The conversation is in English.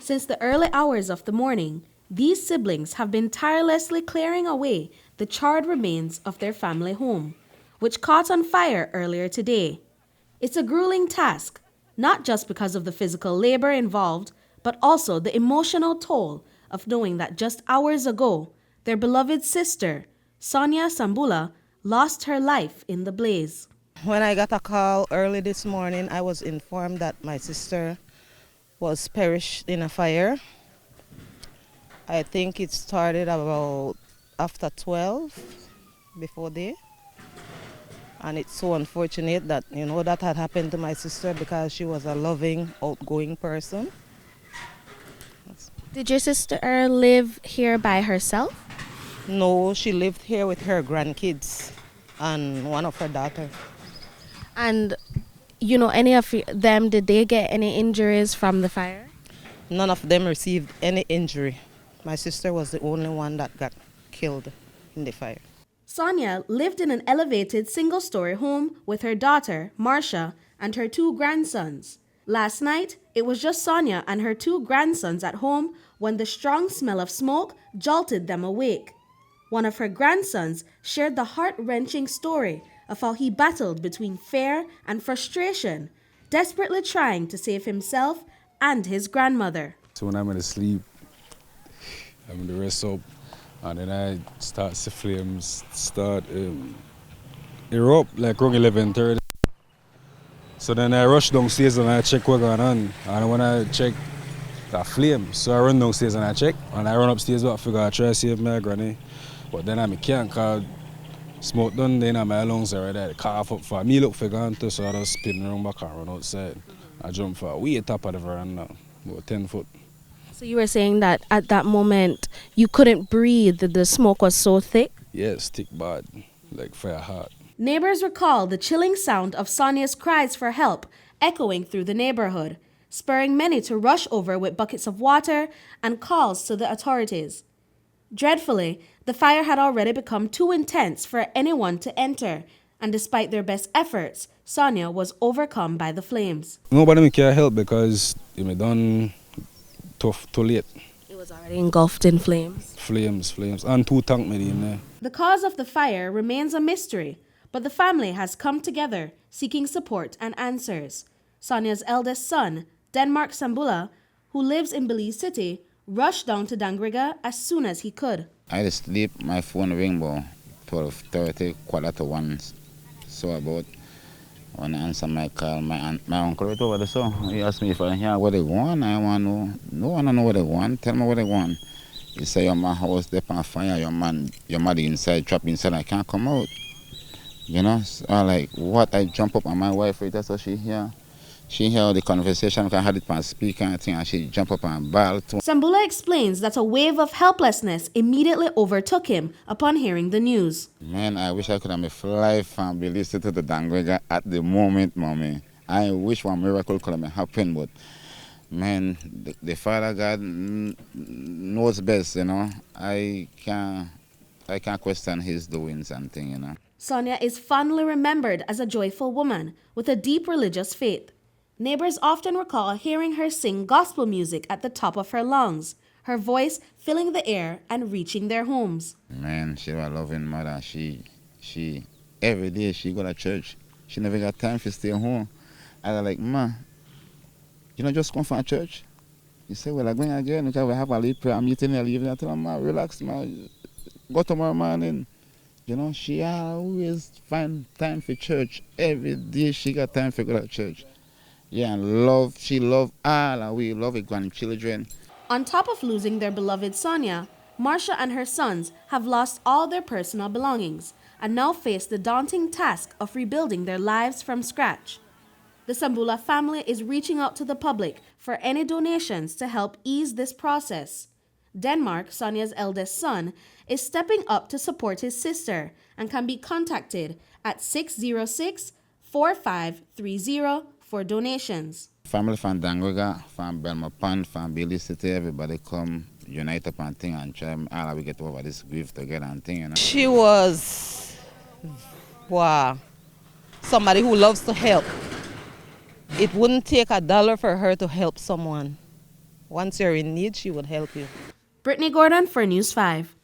Since the early hours of the morning, these siblings have been tirelessly clearing away the charred remains of their family home, which caught on fire earlier today. It's a grueling task, not just because of the physical labor involved, but also the emotional toll of knowing that just hours ago, their beloved sister, Sonia Sambula, lost her life in the blaze. When I got a call early this morning, I was informed that my sister was perished in a fire. I think it started about after 12, before day. And it's so unfortunate that, that had happened to my sister because she was a loving, outgoing person. Did your sister live here by herself? No, she lived here with her grandkids and one of her daughters. And, any of them, did they get any injuries from the fire? None of them received any injury. My sister was the only one that got killed in the fire. Sonia lived in an elevated single-story home with her daughter, Marcia, and her 2 grandsons. Last night, it was just Sonia and her 2 grandsons at home when the strong smell of smoke jolted them awake. One of her grandsons shared the heart-wrenching story of how he battled between fear and frustration, desperately trying to save himself and his grandmother. So when I'm in sleep, I'm in the rest up, and then I start the flames start erupt like around 11:30. So then I rush downstairs and I check what's going on. And when I check, that flame. So I run downstairs and I check, and I run upstairs but I figure I try to save my granny. But then I can't cause smoke done, then my lungs are right, cough up for me look for gone too, so I just spin around back and run outside. I jump for way top of the veranda, about 10 foot. So you were saying that at that moment you couldn't breathe, the smoke was so thick? Yes, thick bad, like fire hot. Neighbors recall the chilling sound of Sonia's cries for help echoing through the neighborhood, spurring many to rush over with buckets of water and calls to the authorities. Dreadfully, the fire had already become too intense for anyone to enter, and despite their best efforts, Sonia was overcome by the flames. Nobody can help because it done too late. It was already engulfed in flames. Flames, and 2 tank me in there. The cause of the fire remains a mystery, but the family has come together, seeking support and answers. Sonia's eldest son, Denmark Sambula, who lives in Belize City, rushed down to Dangriga as soon as he could. I had sleep, my phone ring about 12:30, 1:15. So about when I answer my call, my uncle right over there, so he asked me if I hear what they want. I want to know. No, I don't know what they want. Tell me what they want. He said, your man house there on fire, your mother inside, trapped inside, I can't come out. So I like, what? I jump up on my wife right there, so she hear the conversation, I had it on speaker and thing, and she jump up and bawl. Sambula explains that a wave of helplessness immediately overtook him upon hearing the news. Man, I wish I could have fly from Belize to the Dangriga at the moment, mommy. I wish one miracle could have happened, but man, the Father God knows best, I can't question his doings and thing, Sonia is fondly remembered as a joyful woman with a deep religious faith. Neighbors often recall hearing her sing gospel music at the top of her lungs, her voice filling the air and reaching their homes. Man, she was a loving mother. She every day she go to church. She never got time to stay home. I was like, Ma, just come from church? He said, well, I'm going again because we have a late prayer meeting in the evening. I told her, Ma, relax, ma, go tomorrow morning. She always find time for church. Every day she got time to go to church. Yeah, and she loved all, and we love her grandchildren. On top of losing their beloved Sonia, Marcia and her sons have lost all their personal belongings and now face the daunting task of rebuilding their lives from scratch. The Sambula family is reaching out to the public for any donations to help ease this process. Denmark, Sonia's eldest son, is stepping up to support his sister and can be contacted at 606-4530 for donations. Family from Dangriga, from Belmont, from Belize City, everybody come unite up and thing and try all we get over this grief together and thing. She was somebody who loves to help. It wouldn't take $1 for her to help someone. Once you're in need, she would help you. Britney Gordon for News 5.